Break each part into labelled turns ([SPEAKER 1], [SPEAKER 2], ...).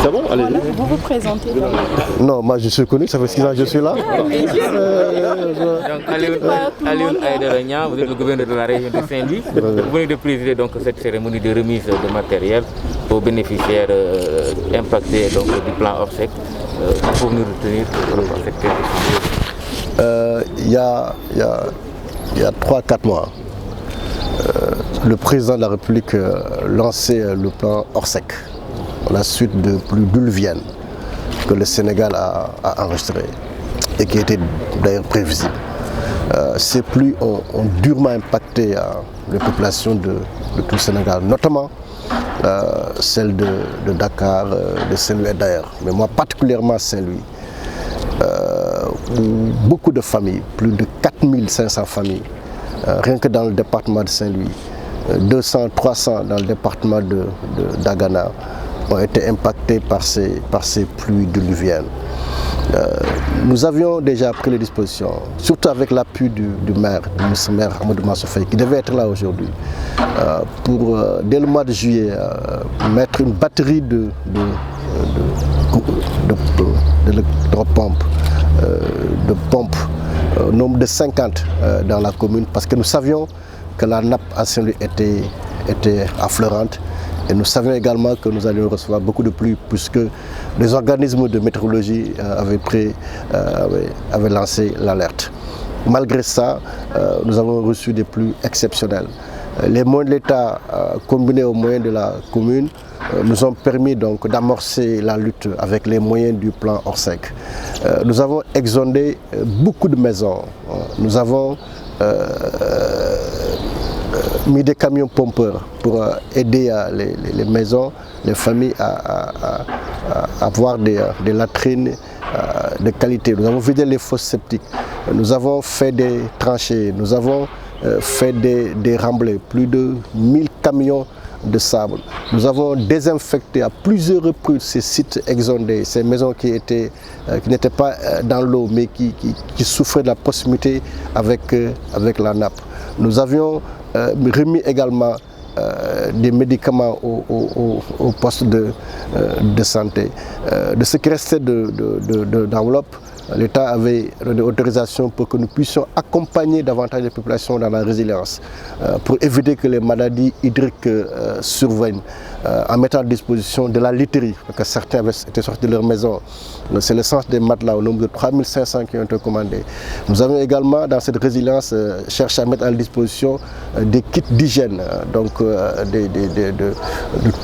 [SPEAKER 1] C'est bon, allez.
[SPEAKER 2] Voilà, vous vous présentez.
[SPEAKER 3] Non, moi je suis connu, ça fait 6 ans que je suis là.
[SPEAKER 4] Donc Alioune Aïdara Niang, vous êtes le gouverneur de la région de Saint-Louis. Vous venez de présider donc cette cérémonie de remise de matériel aux bénéficiaires impactés donc, du plan Orsec. Pour nous retenir pour cette
[SPEAKER 3] il y a 3-4 mois, le président de la République lançait le plan Orsec, à la suite de pluies diluviennes que le Sénégal a enregistrées et qui étaient d'ailleurs prévisibles. Ces pluies ont durement impacté les populations de tout le Sénégal, notamment celles de Dakar, de Saint-Louis d'ailleurs, mais moi particulièrement Saint-Louis, où beaucoup de familles, plus de 4500 familles, rien que dans le département de Saint-Louis, 200, 300 dans le département d'Agana, ont été impactées par ces pluies diluviennes. Nous avions déjà pris les dispositions, surtout avec l'appui du maire, du ministre-maire Amadou Mansour Faye, qui devait être là aujourd'hui, pour, dès le mois de juillet, mettre une batterie de pompes, au nombre de 50 dans la commune, parce que nous savions que la nappe à Saint-Louis était affleurante. Et nous savions également que nous allions recevoir beaucoup de pluie puisque les organismes de météorologie avaient lancé l'alerte. Malgré ça, nous avons reçu des pluies exceptionnelles. Les moyens de l'État, combinés aux moyens de la commune, nous ont permis donc d'amorcer la lutte avec les moyens du plan Orsec. Nous avons exondé beaucoup de maisons. Nous avons mis des camions pompeurs pour aider les maisons, les familles à avoir des latrines de qualité. Nous avons vidé les fosses septiques, nous avons fait des tranchées, nous avons fait des remblais, plus de 1000 camions de sable. Nous avons désinfecté à plusieurs reprises ces sites exondés, ces maisons qui n'étaient pas dans l'eau mais qui souffraient de la proximité avec la nappe. Nous avions remis également des médicaments au poste de santé. De ce qui restait d'enveloppe, l'État avait donné autorisation pour que nous puissions accompagner davantage les populations dans la résilience, pour éviter que les maladies hydriques surviennent, en mettant à disposition de la literie, parce que certains avaient été sortis de leur maison. C'est le sens des matelas, au nombre de 3500 qui ont été commandés. Nous avons également, dans cette résilience, cherché à mettre à disposition des kits d'hygiène, donc de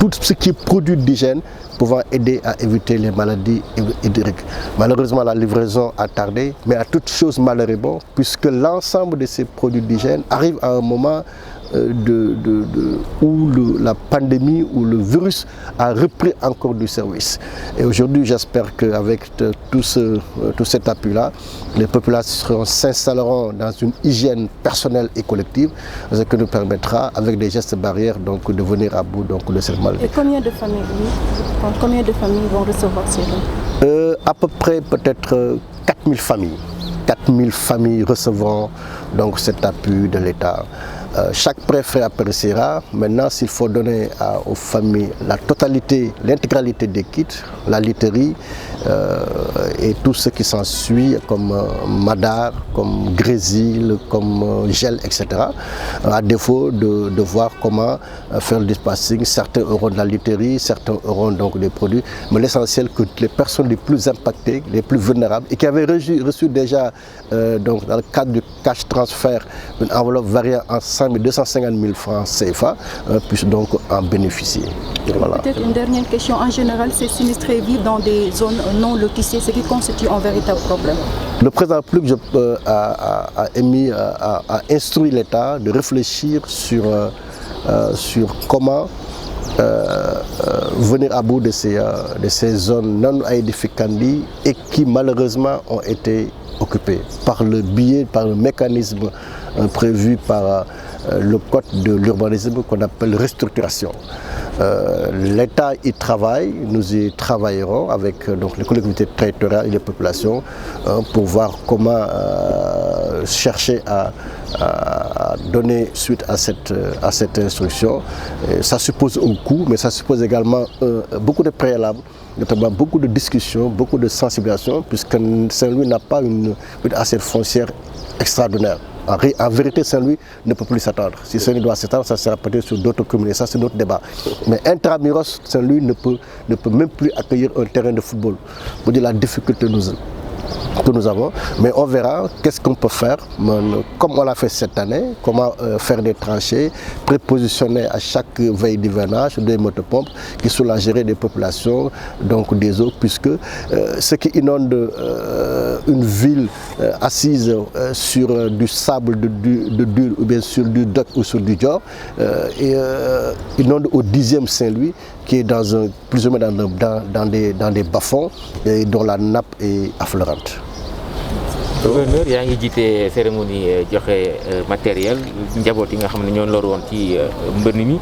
[SPEAKER 3] tout ce qui est produit d'hygiène, pouvant aider à éviter les maladies hydriques. Malheureusement, la livraison a tardé, mais à toute chose malheur est bon, puisque l'ensemble de ces produits d'hygiène arrive à un moment où la pandémie, où le virus a repris encore du service. Et aujourd'hui, j'espère qu'avec tout cet appui-là, les populations s'installeront dans une hygiène personnelle et collective, ce qui nous permettra, avec des gestes barrières, donc, de venir à bout de cette maladie.
[SPEAKER 2] Et combien de familles vont recevoir ces dons?
[SPEAKER 3] À peu près peut-être 4000 familles. 4000 familles recevront donc cet appui de l'État. Chaque préfet appréciera. Maintenant, s'il faut donner aux familles la totalité, l'intégralité des kits, la literie et tout ce qui s'ensuit comme madar, comme grésil, comme gel, etc. À défaut de voir comment faire le dispatching, certains auront de la literie, certains auront donc des produits. Mais l'essentiel que les personnes les plus impactées, les plus vulnérables et qui avaient reçu déjà donc dans le cadre du cash transfert une enveloppe variant en 100 000 250 000 francs CFA puissent donc en bénéficier. Voilà.
[SPEAKER 2] Peut-être une dernière question. En général, ces sinistrés vivent dans des zones non lotissées, ce qui constitue un véritable problème.
[SPEAKER 3] Le président Public a instruit l'État de réfléchir sur comment venir à bout de ces zones non aedificandi et qui malheureusement ont été occupées par le mécanisme prévu par le code de l'urbanisme qu'on appelle restructuration. L'État y travaille, nous y travaillerons avec donc, les collectivités territoriales et les populations pour voir comment chercher à donner suite à cette instruction. Et ça suppose un coût, mais ça suppose également beaucoup de préalables, notamment beaucoup de discussions, beaucoup de sensibilisation, puisque Saint-Louis n'a pas une assiette foncière extraordinaire. En vérité, Saint-Louis ne peut plus s'attendre. Si Saint-Louis doit s'attendre, ça sera peut-être sur d'autres communes. Ça, c'est notre débat. Mais intramuros, Saint-Louis ne peut même plus accueillir un terrain de football. Vous dites la difficulté que nous avons, mais on verra qu'est-ce qu'on peut faire, comme on l'a fait cette année, comment faire des tranchées, prépositionner à chaque veille d'hivernage des motopompes qui soulageraient des populations, donc des eaux, puisque ce qui inonde une ville assise sur du sable de dur ou bien sur du dock ou sur du Dior, inonde au 10e Saint-Louis, qui est plus ou moins dans des bas-fonds et dont la nappe est affleurante.
[SPEAKER 4] Gouverneur, yaa ngi jiite cérémonie joxe matériel njaboot yi nga xam ne ñoo lor woon ci mbënn mi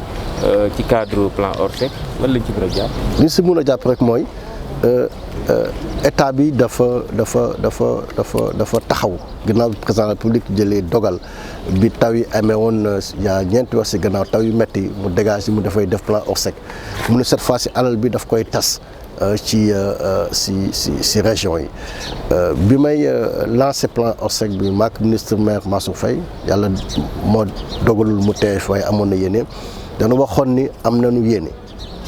[SPEAKER 4] ci cadre plan Orsec lan lañ ci mën a jàpp.
[SPEAKER 3] li si mën a jàpp rek mooy état bi dafa taxaw gannaaw bi président de la République jëlee dogal bi taw yi amee woon yaa ñeenti wax si gannaaw taw yu metti mu dégage mu dafay def plan Orsec mu ne cette fois si alal bi daf koy tas ci région yi bi may lancé plan Orsec bi maak ministre maire Mansour Faye yàlla moo dogalul mu teew waaye amoon na yéene dana waxoon ni am nañu yéene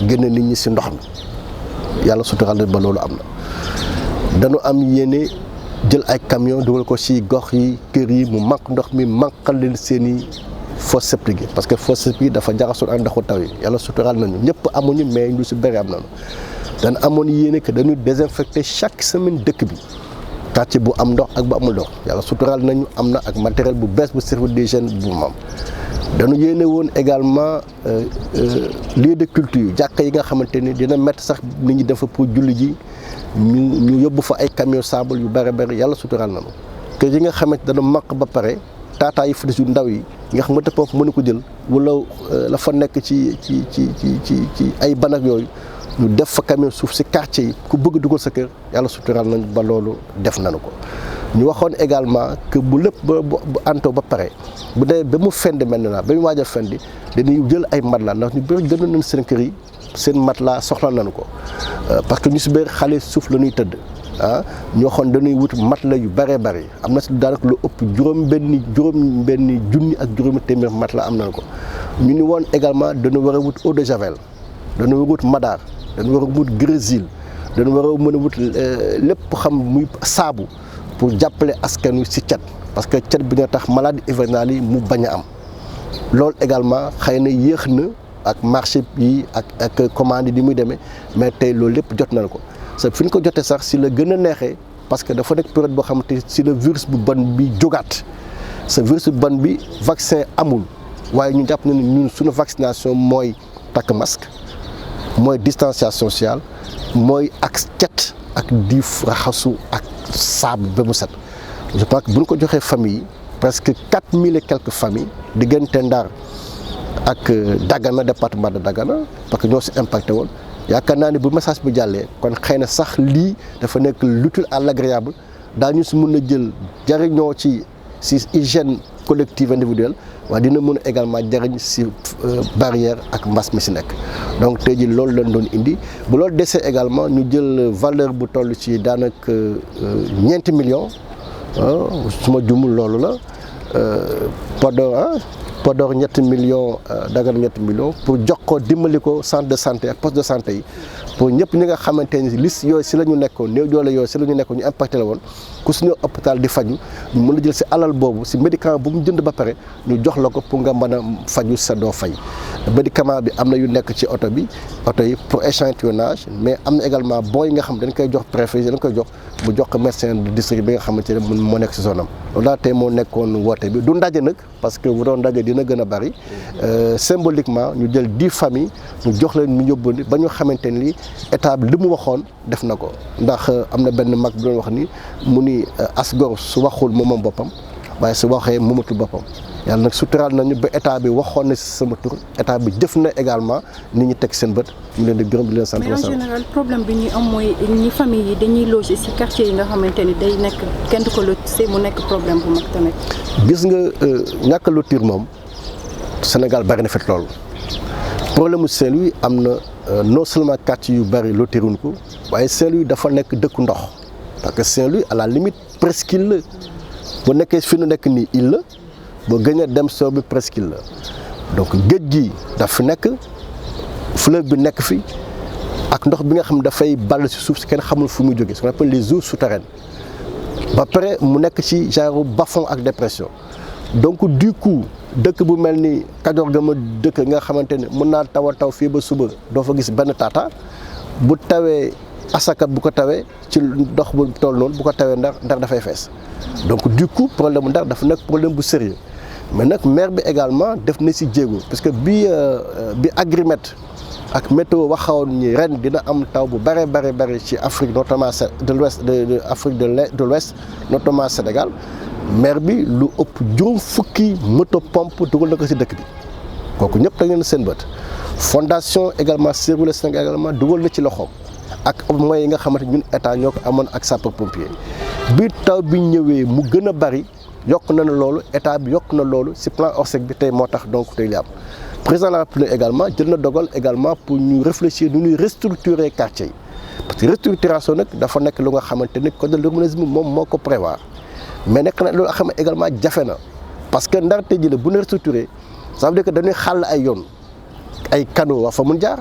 [SPEAKER 3] génne nit ñi si ndox mi yàlla suturaal ba loolu am na dañu am yéene jël ay camion dugal ko si gox yi kër yi mu manque ndox mi manqal leen seeni fosse septique yi parce que fosse septique yi dafa jaxasoon ak ndoxu taw yi yàlla suturaal nañu ñëpp amuñu mais ñu si bëri am nañu dana amoon yéene que dañuy désinfecter chaque semaine dëkk bi quartier bu am ndox ak bu amul ndox yàlla suturaal nañu am na ak matériel bu bees bu service d'hygiène bu mam dañu yéene woon également lieu de culture jàkka yi nga xamante ni dina métti sax nit ñi dafa pour julli ji ñu yóbbu fa ay camion sable yu bëri bëri yàlla suturaal nañu kër yi nga xamante dana maq ba pare taataa yi fa des yu ndaw yi nga xamante pompe mënu ko jël wala la fa nekk ci ay banak yooyu ñu def fa camion suuf si quartier yi ku bëgg dugal sa kër yàlla suturaal nañ ba loolu def nañu ko ñu waxoon également que bu lépp bu antoo ba pare bu dee ba mu fendi maintenant ba mu waaj a fendi dañuy jël ay matelas ndax ñu bëri gën nañ seen kër yi seen matelas soxla nañu ko parce que ñu si bëri xale suuf la ñuy tëdd ñu waxoon dañuy wut matelas yu bëree bëri am na si daanaka lu ëpp juróom benni junni ak juróomi téeméer matelas am nañu ko ñu ni woon également dañu war a wut eau de javel dañu war a wut madar dañu war a wut grésil dañu war a mën a wut lépp xam muy saabu pour jàppale askan wi si cet parce que cet bi nga tax maladie hivernale yi mu bañ a am loolu également xëy na yéex na ak marché yi ak commande yi muy demee mais tey loolu lépp jot nañu ko sa fi ñu ko jotee sax si la gën a neexee parce que dafa nekk période boo xamante si le virus bu bon bi jógaat sa virus bu bon bi vaccin amul waaye ñu jàpp na ne ñun suñu vaccination mooy takk masque mooy distanciation sociale mooy ak cet ak diif raxasu ak saabu ba mu set je pense que bu ñu ko joxee famille yi presque 4000 et quelques familles diggante Ndar ak Dagana département de Dagana parce que ñoo si impacté woon yaakaar naa ne bu message bi jàllee kon xëy na sax lii dafa nekk l'utile à l'agréable daañu si mën a jël jariñoo ci hygiène collective individuelle waaye dina mën a également jariñ si barrière ak mbas mi si nekk donc tey jii loolu lañ doon indi bu loolu desee également ñu jël valeur bu toll ci daanaka ñeenti millions su ma jumul loolu la Podor 7 millions Dagana 7 millions pour jox ko dimbali ko centre de santé ak poste de santé yi pour ñëpp ñi nga xamante ni liste yooyu si la ñu nekkoon néew doole yooyu si la ñu nekkoon ñu impacté la woon ku suñu hôpital di faju ñu mën a jël si alal boobu si médicament bu mu jënd ba pare ñu jox la ko pour nga mën a faju sa doo fay médicament bi am na yu nekk ci oto yi pour échantillonnage mais am na également bon yi nga xam dañ koy jox préfet dañ koy jox mu jox ko médecin de district bi nga xamante ne moo nekk si zone am loolu daal tey moo nekkoon woote bi du ndaje nag parce que bu doon ndaje dina gën a bari symboliquement ñu jël 10 familles ñu jox leen ñu yóbbu ba ñu xamante ni état bi li mu waxoon def na ko ndax am na benn mag bi doon wax ni mu ni asgor su waxul moomam boppam waaye su waxee moomatul boppam yàlla nag suturaal nañu ba état bi waxoon na si sama tur état bi jëf na également nit ñi teg seen bët ñu leen di gërëm di leen sant.
[SPEAKER 2] mais en général problème bi ñuy am mooy ñi famille yi dañuy loger si quartier yi nga xamante ni day nekk kenn du ko lotissé mu nekk problème bu mag tamit.
[SPEAKER 3] gis nga ñàkk a lotir moom Sénégal bari na fi lool problème mu Saint-Louis am na non seulement quartier yu bari lotiruñ ko waaye Saint-Louis dafa nekk dëkku ndox parce que Saint-Louis à la limite presqu'île la bu nekkee fi nu nekk nii île la boo gën a dem soo bi presqu'île la donc géej gi daf fi nekk fleuve bi nekk fi ak ndox bi nga xam dafay ball ci suuf si kenn xamul fu muy jógee ce qu'on appelle les eaux souterraines ba pare mu nekk ci genre bas-fond ak dépression donc du coup dëkk bu mel ni Kajoor ga ma dëkk nga xamante ne mën naa taw a taw fii ba suba doo fa gis benn tata bu tawee asaka bu ko tawee ci ndox bu toll noonu bu ko tawee ndar dafay fees donc du coup problème bu ndar dafa nekk problème bu sérieux mais nag maire bi également def na si jéego parce que bi Agrimet ak météo waxoon ñi ren dina am taw bu bare ci Afrique notamment de l'ouest de Afrique de l'ouest notamment Sénégal maire bi lu ëpp juróom fukki moto pompe dugal na ko si dëkk bi kooku ñëpp da ngeen seen bët fondation également Servir le Sénégal également dugal na ci loxoom ak moyens yi nga xamante ñun état ñoo ko amoon ak sapeur pompier bi taw bi ñëwee mu gën a bari yokk na loolu état bi yokk na loolu si plan Orsec bi tey moo tax donc tey li am président de la République également jël na dogal également pour ñu réfléchir nu ñuy restructurer quartier yi parce que restructuration nag dafa nekk lu nga xamante ni code de l'urbanisme moom moo ko prévoir mais nekk na loolu xam également jafe na parce que ndar tey jii bu ñu restructurer ça veut dire que dañuy xàll ay yoon ay canaux waa fa mun jaar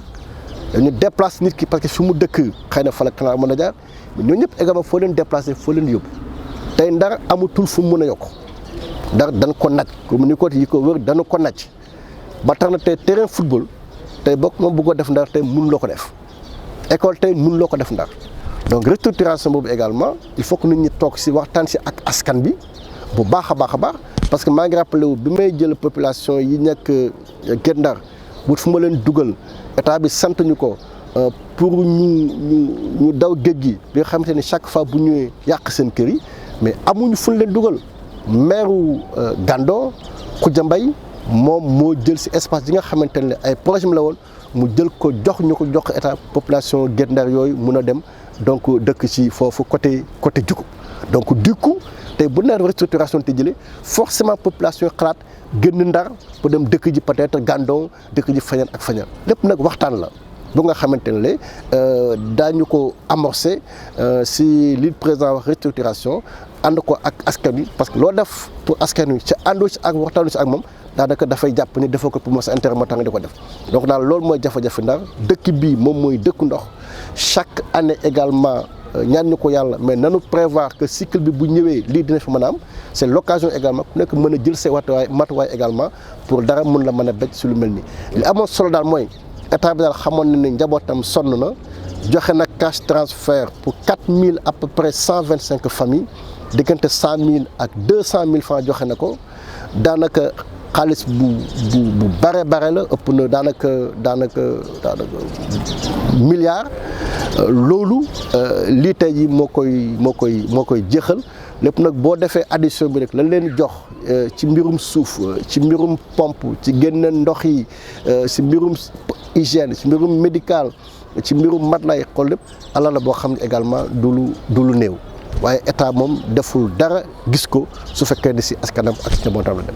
[SPEAKER 3] dañu déplacer nit ki parce que fi mu dëkk xëy na fa la canal mën a jaar mais ñooñu ñëpp également foo leen déplacer foo leen yóbbu tey ndar amatul fu mu mën a yokk ndar dañ ko naj comme ni ko yi ko wër dañu ko naj ba tax na tey terrain football tey bokk moom bëggoo def ndar tey mun loo ko def école tey mun loo ko def ndar donc restructuration boobu également il faut que nit ñi toog si waxtaan si ak askan bi bu baax a baax parce que maa ngi rappelé wu bi may jël population yi nekk Guet Ndar wut fu ma leen dugal état bi sant ñu ko pour ñu daw géej gi bi nga xamante ni chaque fois bu ñëwee yàq seen kër yi mais amuñu fu ñu leen dugal maire Gando Khoudia Mbaye moom moo jël si espace yi nga xamante ne ay projet la woon mu jël ko jox état population Guet Ndar yooyu mun a dem donc dëkk ci foofu côté Djougou donc du coup tey bu naan restructuration te jëlee forcément population xalaat génn Ndar pour dem dëkk ji peut-être Gandon dëkk ji fañan ak fañan lépp nag waxtaan la bu nga xamante ne daañu ko amorcer si li président wax restructuration ànd ko ak askan wi parce que loo def pour askan wi ci àndoo ci ak waxtaanu ci ak moom daanaka dafay jàpp ni defoo ko pour sa intérêt moo tax nga di ko def donc daal loolu mooy jafe-jafe Ndar dëkk bii moom mooy dëkku ndox chaque année également ñaan ñu ko yàlla mais nanu prévoir que cycle bi bu ñëwee lii dina fi mën a am c'est l'occasion également ku nekk mën a jël say matuwaay également pour dara mën la mën a becc si lu mel nii li amoon solo daal mooy état bi daal xamoon na ne njabootam sonn na joxe na cash transfert pour 4000 à peu près 125 familles diggante 100 000 ak 200 000 francs joxe na ko daanaka xaalis bu bare la ëpp na daanaka milliard loolu lii tey ji moo koy jeexal lépp nag boo defee addition bi rek lañ leen jox ci mbirum suuf ci mbirum pompe ci génne ndox yi ci mbirum hygiène ci mbirum médical ci mbirum matelas yi xool lépp alal la boo xam ne également du lu néew waaye état moom deful dara gis ko su fekkee ni si askanam ak njabootam la dem